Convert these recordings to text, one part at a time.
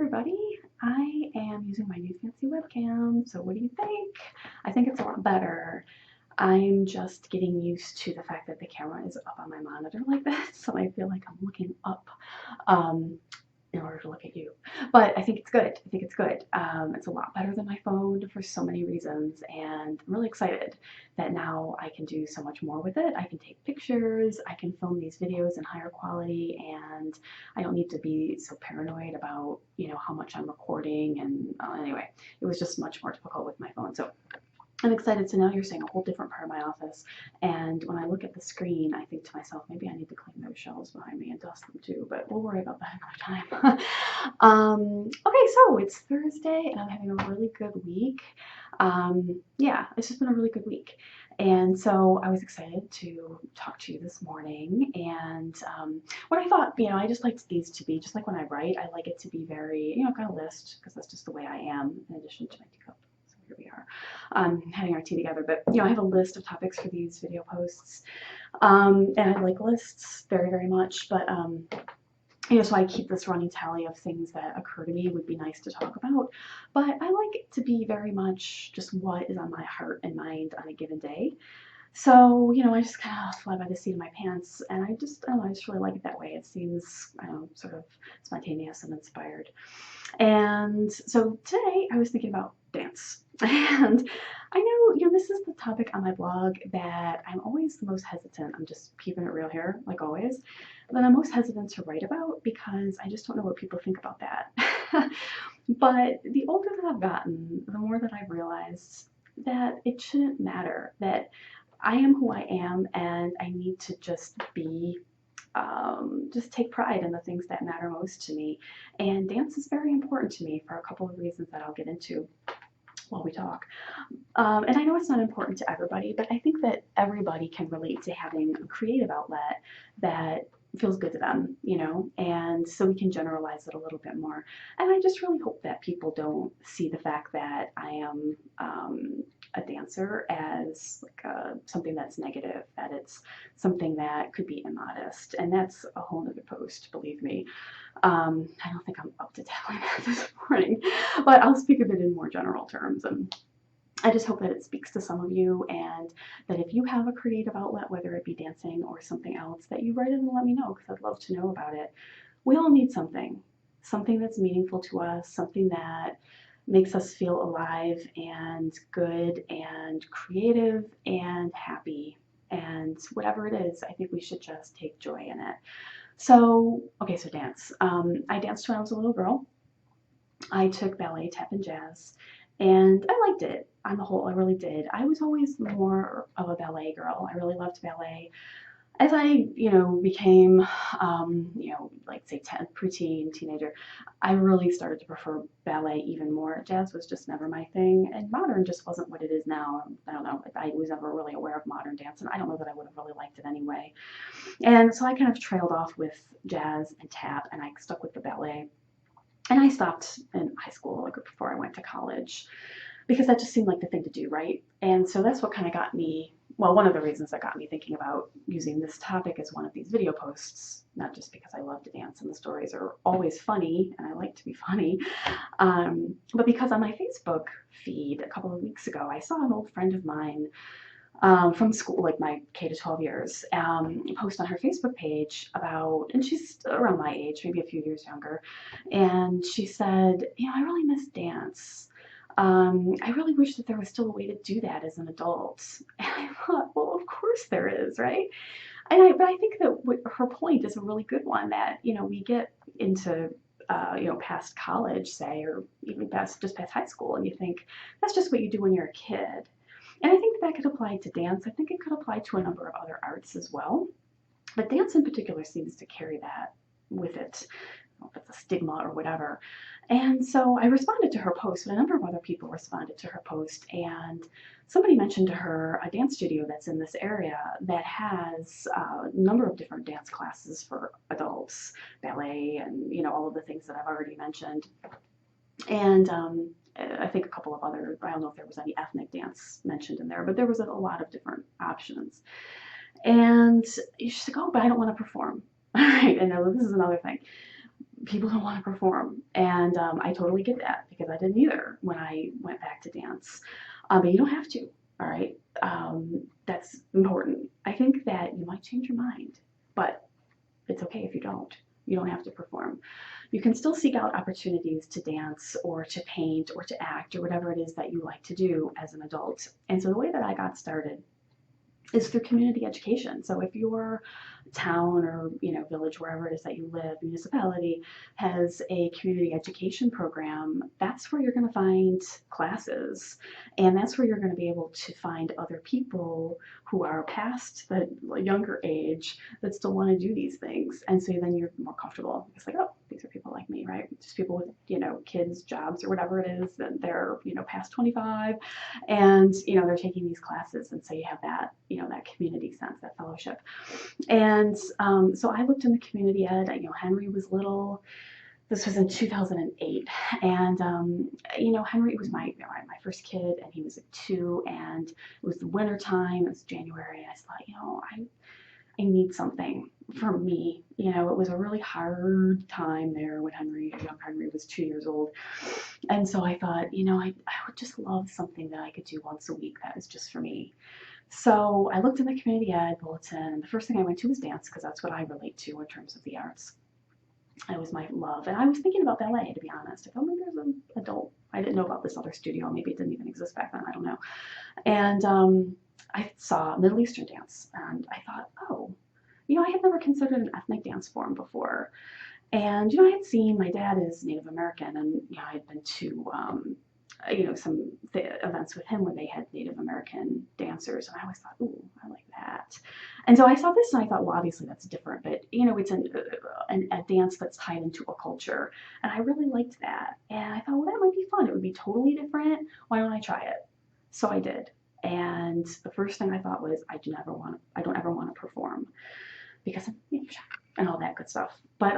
everybody. I am using my new fancy webcam, so what do you think? I think it's a lot better. I'm just getting used to the fact that the camera is up on my monitor like that, so I feel like I'm looking up um, in order to look at you. But I think it's good. I think it's good. It's a lot better than my phone for so many reasons, and I'm really excited that now I can do so much more with it. I can take pictures, I can film these videos in higher quality, and I don't need to be so paranoid about, how much I'm recording. And anyway, it was just much more difficult with my phone. So I'm excited. So now you're seeing a whole different part of my office. And when I look at the screen, I think to myself, maybe I need to clean those shelves behind me and dust them too, but we'll worry about that another time. Okay, so it's Thursday and I'm having a really good week. Yeah, it's just been a really good week. And so I was excited to talk to you this morning. And what I thought, I just like these to be, just like when I write, I like it to be very, I've got a list because that's just the way I am, in addition to my teacup. So here we are, having our tea together. But, I have a list of topics for these video posts. And I like lists very, very much. But, so I keep this running tally of things that occur to me would be nice to talk about. But I like it to be very much just what is on my heart and mind on a given day. So, I just kind of fly by the seat of my pants, and I don't know, I just really like it that way. It seems, sort of spontaneous and inspired. And so today I was thinking about dance. And I know, this is the topic on my blog that I'm always the most hesitant. I'm just keeping it real here, like always. That I'm most hesitant to write about because I just don't know what people think about that. But the older that I've gotten, the more that I've realized that it shouldn't matter, that I am who I am and I need to just take pride in the things that matter most to me. And dance is very important to me for a couple of reasons that I'll get into while we talk. And I know it's not important to everybody, but I think that everybody can relate to having a creative outlet that feels good to them, and so we can generalize it a little bit more. And I just really hope that people don't see the fact that I am a dancer as like something that's negative, that it's something that could be immodest. And that's a whole nother post, believe me. I don't think I'm up to tackling that this morning, but I'll speak of it in more general terms. And I just hope that it speaks to some of you, and that if you have a creative outlet, whether it be dancing or something else, that you write it and let me know, because I'd love to know about it. We all need something that's meaningful to us, something that makes us feel alive and good and creative and happy. And whatever it is, I think we should just take joy in it. So, okay, so dance. I danced when I was a little girl. I took ballet, tap, and jazz, and I liked it on the whole. I really did. I was always more of a ballet girl. I really loved ballet. As I, became, like say preteen, teenager, I really started to prefer ballet even more. Jazz was just never my thing, and modern just wasn't what it is now. I don't know. I was never really aware of modern dance, and I don't know that I would have really liked it anyway. And so I kind of trailed off with jazz and tap, and I stuck with the ballet. And I stopped in high school, like before I went to college, because that just seemed like the thing to do, right? And so that's what kind of got me, well, one of the reasons that got me thinking about using this topic as one of these video posts, not just because I love to dance and the stories are always funny, and I like to be funny, but because on my Facebook feed a couple of weeks ago, I saw an old friend of mine from school, like my K to 12 years, post on her Facebook page about, and she's around my age, maybe a few years younger, and she said, I really miss dance. I really wish that there was still a way to do that as an adult. And I thought, well, of course there is, right? But I think that her point is a really good one, that, we get into past college, say, or even just past high school, and you think that's just what you do when you're a kid. And I think that could apply to dance. I think it could apply to a number of other arts as well. But dance in particular seems to carry that with it. I don't know if it's a stigma or whatever. And so I responded to her post, but a number of other people responded to her post. And somebody mentioned to her a dance studio that's in this area that has a number of different dance classes for adults, ballet, and all of the things that I've already mentioned. And I think a couple of other, I don't know if there was any ethnic dance mentioned in there, but there was a lot of different options. And she's like, oh, but I don't want to perform. All right, and this is another thing. people don't want to perform. And I totally get that because I didn't either when I went back to dance. But you don't have to, all right? That's important. I think that you might change your mind, but it's okay if you don't. You don't have to perform. You can still seek out opportunities to dance or to paint or to act or whatever it is that you like to do as an adult. And so the way that I got started is through community education. So if your town or village, wherever it is that you live, municipality has a community education program, that's where you're going to find classes, and that's where you're going to be able to find other people who are past the younger age that still want to do these things. And so then you're more comfortable. It's like, oh, these are people like me, right? Just people with kids, jobs, or whatever it is, that they're past 25, and they're taking these classes, and so you have that that community sense, that fellowship. And so I looked in the community ed. Henry was little. This was in 2008, and Henry was my first kid, and he was like 2, and it was the winter time. It was January, and I thought, I need something for me. It was a really hard time there when young Henry was 2 years old. And so I thought, I would just love something that I could do once a week that was just for me. So I looked in the community ed bulletin, and the first thing I went to was dance, because that's what I relate to in terms of the arts. It was my love. And I was thinking about ballet, to be honest. I thought maybe there's an adult. I didn't know about this other studio. Maybe it didn't even exist back then. I don't know. And I saw Middle Eastern dance, and I thought, oh, I had never considered an ethnic dance form before. And I had seen, my dad is Native American, and I had been to some events with him where they had Native American dancers, and I always thought, ooh, I like that. And so I saw this, and I thought, well, obviously that's different, but it's a dance that's tied into a culture, and I really liked that. And I thought, well, that might be fun. It would be totally different. Why don't I try it? So I did. And the first thing I thought was, I don't ever want to perform, because I'm shy and all that good stuff. But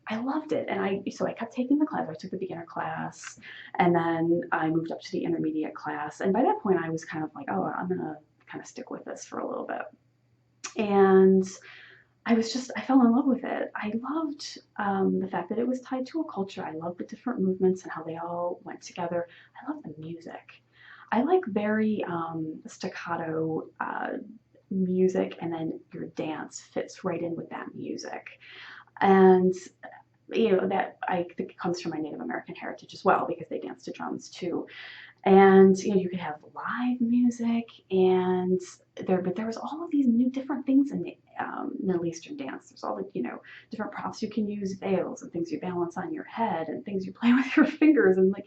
I loved it, and so I kept taking the class. I took the beginner class, and then I moved up to the intermediate class. And by that point, I was kind of like, oh, I'm gonna kind of stick with this for a little bit. And I fell in love with it. I loved the fact that it was tied to a culture. I loved the different movements and how they all went together. I love the music. I like very staccato music, and then your dance fits right in with that music. And that I think it comes from my Native American heritage as well, because they dance to drums too. And you could have live music, and but there was all of these new different things in the Middle Eastern dance. There's all the different props you can use, veils and things you balance on your head, and things you play with your fingers. And like,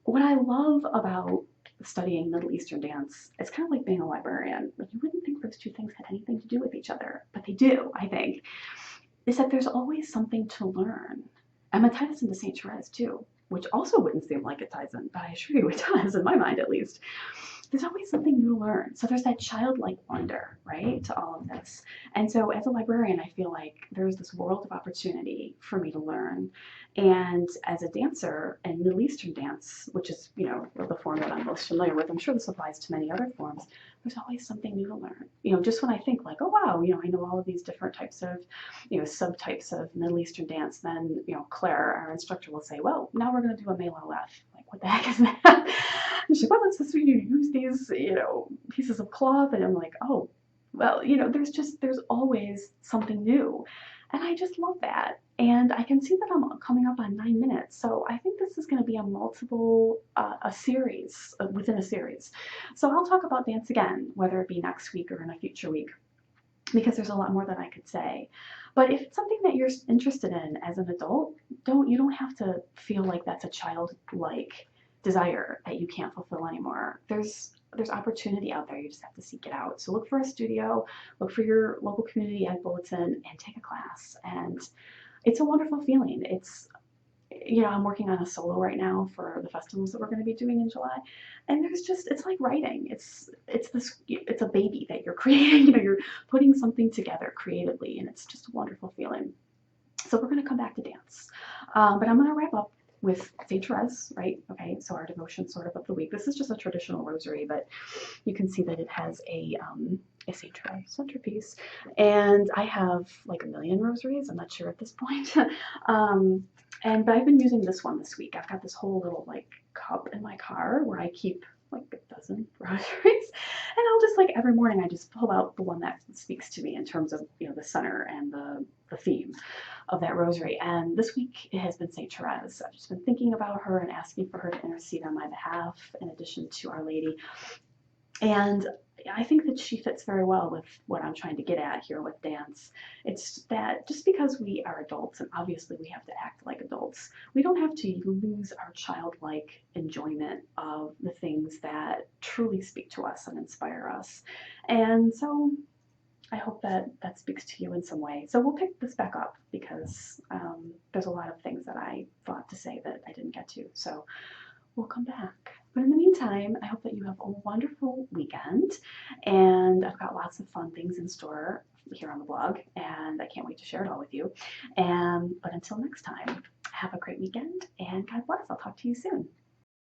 what I love about studying Middle Eastern dance, it's kind of like being a librarian. Like, you wouldn't think those two things had anything to do with each other, but they do, I think. Is that there's always something to learn. And it ties into St. Therese too, which also wouldn't seem like it ties in, but I assure you it does, in my mind at least. There's always something new to learn. So there's that childlike wonder, right, to all of this. And so as a librarian, I feel like there's this world of opportunity for me to learn. And as a dancer in Middle Eastern dance, which is, the form that I'm most familiar with, I'm sure this applies to many other forms, there's always something new to learn. Just when I think like, oh wow, I know all of these different types of, subtypes of Middle Eastern dance, then, Claire, our instructor, will say, well, now we're going to do a Mela Lef. Like, what the heck is that? And she's like, well, it's this way you use these, pieces of cloth. And I'm like, oh, well, there's always something new. And I just love that. And I can see that I'm coming up on 9 minutes. So I think this is going to be a series within a series. So I'll talk about dance again, whether it be next week or in a future week, because there's a lot more that I could say. But if it's something that you're interested in as an adult, you don't have to feel like that's a childlike desire that you can't fulfill anymore. There's opportunity out there. You just have to seek it out. So look for a studio, look for your local community ed bulletin, and take a class. And it's a wonderful feeling. I'm working on a solo right now for the festivals that we're going to be doing in July, and it's like writing. It's a baby that you're creating. You're putting something together creatively, and it's just a wonderful feeling. So we're going to come back to dance, but I'm going to wrap up with St. Therese, right? Okay, so our devotion sort of the week. This is just a traditional rosary, but you can see that it has a a centerpiece. And I have like a million rosaries. I'm not sure at this point. But I've been using this one this week. I've got this whole little like cup in my car where I keep like a dozen rosaries. And I'll just like every morning I just pull out the one that speaks to me in terms of, the center and the theme of that rosary. And this week it has been St. Therese. I've just been thinking about her and asking for her to intercede on my behalf in addition to Our Lady. And I think that she fits very well with what I'm trying to get at here with dance. It's that just because we are adults, and obviously we have to act like adults, we don't have to lose our childlike enjoyment of the things that truly speak to us and inspire us. And so I hope that that speaks to you in some way. So we'll pick this back up because there's a lot of things that I thought to say that I didn't get to. So we'll come back. But in the meantime, I hope that you have a wonderful weekend. And I've got lots of fun things in store here on the blog, and I can't wait to share it all with you. But until next time, have a great weekend and God bless. I'll talk to you soon.